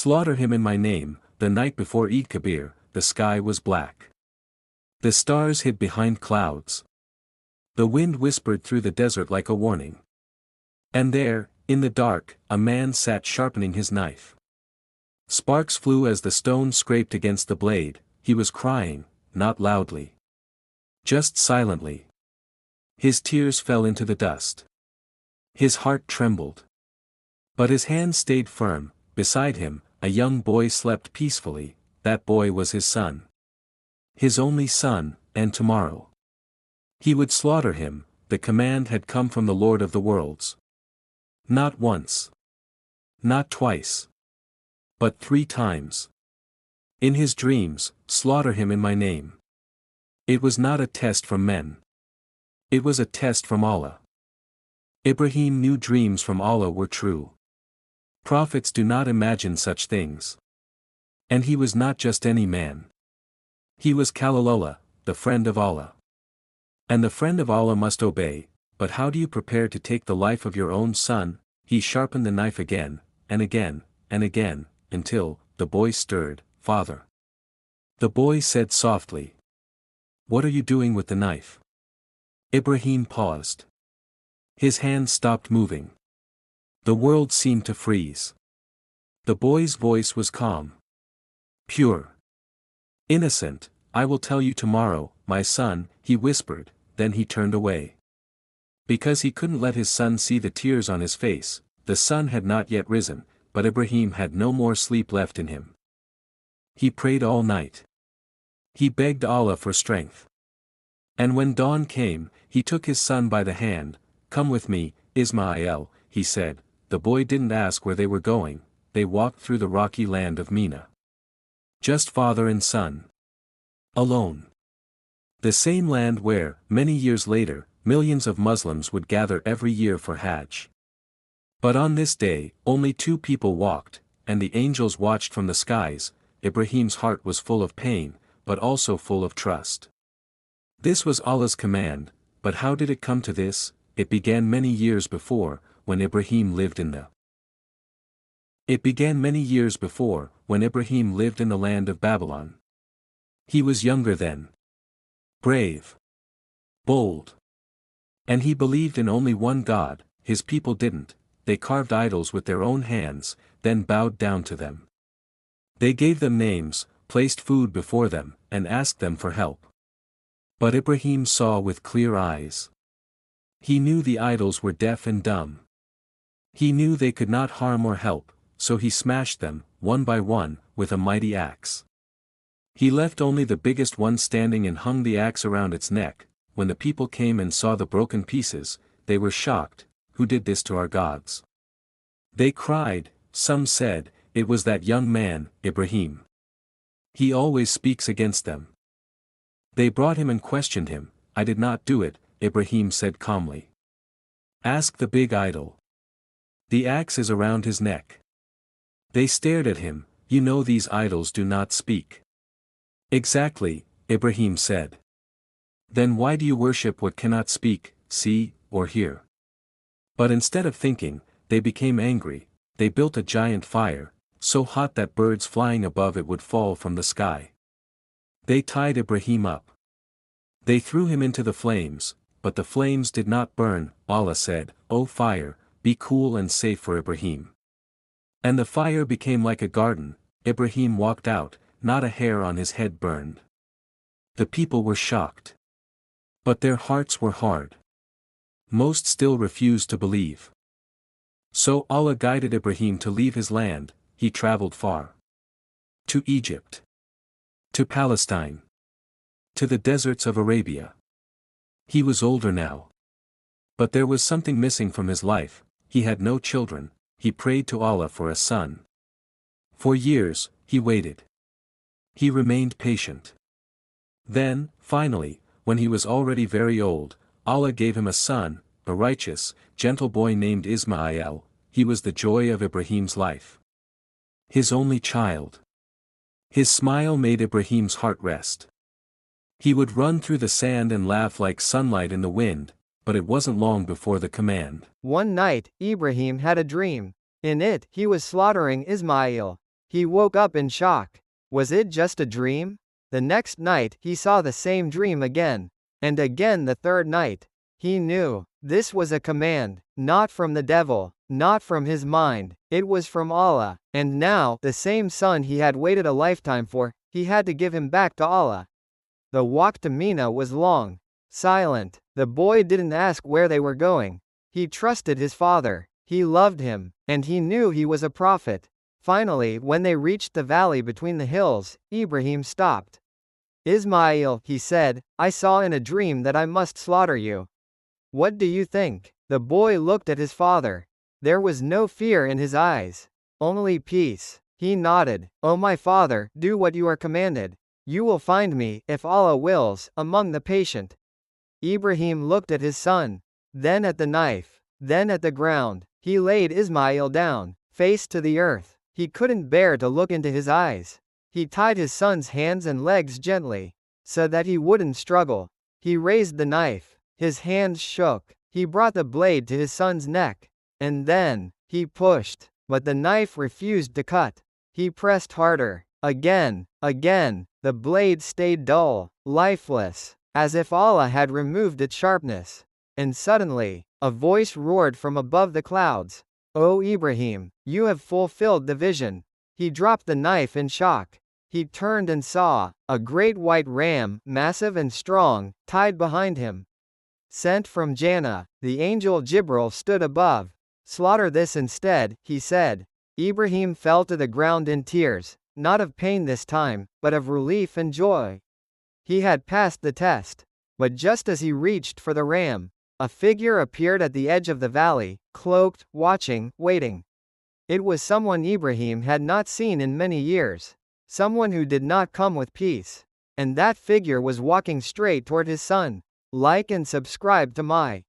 Slaughter him in my name." The night before Eid-Kabeer, the sky was black. The stars hid behind clouds. The wind whispered through the desert like a warning. And there, in the dark, a man sat sharpening his knife. Sparks flew as the stone scraped against the blade. He was crying, not loudly. Just silently. His tears fell into the dust. His heart trembled. But his hand stayed firm. Beside him, a young boy slept peacefully. That boy was his son. His only son, and tomorrow he would slaughter him. The command had come from the Lord of the worlds. Not once. Not twice. But 3 times. In his dreams, slaughter him in my name. It was not a test from men. It was a test from Allah. Ibrahim knew dreams from Allah were true. Prophets do not imagine such things. And he was not just any man. He was Khalilullah, the friend of Allah. And the friend of Allah must obey. But how do you prepare to take the life of your own son? He sharpened the knife again, and again, and again, until the boy stirred. "Father." The boy said softly. "What are you doing with the knife?" Ibrahim paused. His hand stopped moving. The world seemed to freeze. The boy's voice was calm. Pure. Innocent. "I will tell you tomorrow, my son," he whispered, then he turned away. Because he couldn't let his son see the tears on his face. The sun had not yet risen, but Ibrahim had no more sleep left in him. He prayed all night. He begged Allah for strength. And when dawn came, he took his son by the hand. "Come with me, Ismail," he said. The boy didn't ask where they were going. They walked through the rocky land of Mina. Just father and son. Alone. The same land where, many years later, millions of Muslims would gather every year for Hajj. But on this day, only 2 people walked, and the angels watched from the skies. Ibrahim's heart was full of pain, but also full of trust. This was Allah's command, but how did it come to this? It began many years before, when Ibrahim lived in the land of Babylon. He was younger then. Brave. Bold. And he believed in only one God. His people didn't. They carved idols with their own hands, then bowed down to them. They gave them names, placed food before them, and asked them for help. But Ibrahim saw with clear eyes. He knew the idols were deaf and dumb. He knew they could not harm or help, so he smashed them, one by one, with a mighty axe. He left only the biggest one standing and hung the axe around its neck. When the people came and saw the broken pieces, they were shocked. "Who did this to our gods?" They cried. Some said, "It was that young man, Ibrahim. He always speaks against them." They brought him and questioned him. "I did not do it," Ibrahim said calmly. "Ask the big idol. The axe is around his neck." They stared at him. "You know these idols do not speak." "Exactly," Ibrahim said. "Then why do you worship what cannot speak, see, or hear?" But instead of thinking, they became angry. They built a giant fire, so hot that birds flying above it would fall from the sky. They tied Ibrahim up. They threw him into the flames, but the flames did not burn. Allah said, "O fire, be cool and safe for Ibrahim." And the fire became like a garden. Ibrahim walked out, not a hair on his head burned. The people were shocked. But their hearts were hard. Most still refused to believe. So Allah guided Ibrahim to leave his land. He traveled far. To Egypt. To Palestine. To the deserts of Arabia. He was older now. But there was something missing from his life. He had no children. He prayed to Allah for a son. For years, he waited. He remained patient. Then, finally, when he was already very old, Allah gave him a son, a righteous, gentle boy named Ismail. He was the joy of Ibrahim's life. His only child. His smile made Ibrahim's heart rest. He would run through the sand and laugh like sunlight in the wind, but it wasn't long before the command. One night, Ibrahim had a dream. In it, he was slaughtering Ismail. He woke up in shock. Was it just a dream? The next night, he saw the same dream again. And again the third night. He knew. This was a command. Not from the devil. Not from his mind. It was from Allah. And now, the same son he had waited a lifetime for, he had to give him back to Allah. The walk to Mina was long. Silent. The boy didn't ask where they were going. He trusted his father. He loved him. And he knew he was a prophet. Finally, when they reached the valley between the hills, Ibrahim stopped. Ismail, he said, I saw in a dream that I must slaughter you. What do you think? The boy looked at his father. There was no fear in his eyes. Only peace. He nodded. O my father, do what you are commanded. You will find me, if Allah wills, among the patient. Ibrahim looked at his son. Then at the knife. Then at the ground. He laid Ismail down, face to the earth. He couldn't bear to look into his eyes. He tied his son's hands and legs gently, so that he wouldn't struggle. He raised the knife. His hands shook. He brought the blade to his son's neck. And then, he pushed. But the knife refused to cut. He pressed harder. Again. The blade stayed dull, lifeless, as if Allah had removed its sharpness. And suddenly, a voice roared from above the clouds. O Ibrahim, you have fulfilled the vision. He dropped the knife in shock. He turned and saw a great white ram, massive and strong, tied behind him. Sent from Jannah, the angel Jibril stood above. Slaughter this instead, he said. Ibrahim fell to the ground in tears, not of pain this time, but of relief and joy. He had passed the test. But just as he reached for the ram, a figure appeared at the edge of the valley, cloaked, watching, waiting. It was someone Ibrahim had not seen in many years. Someone who did not come with peace. And that figure was walking straight toward his son. Like and subscribe to my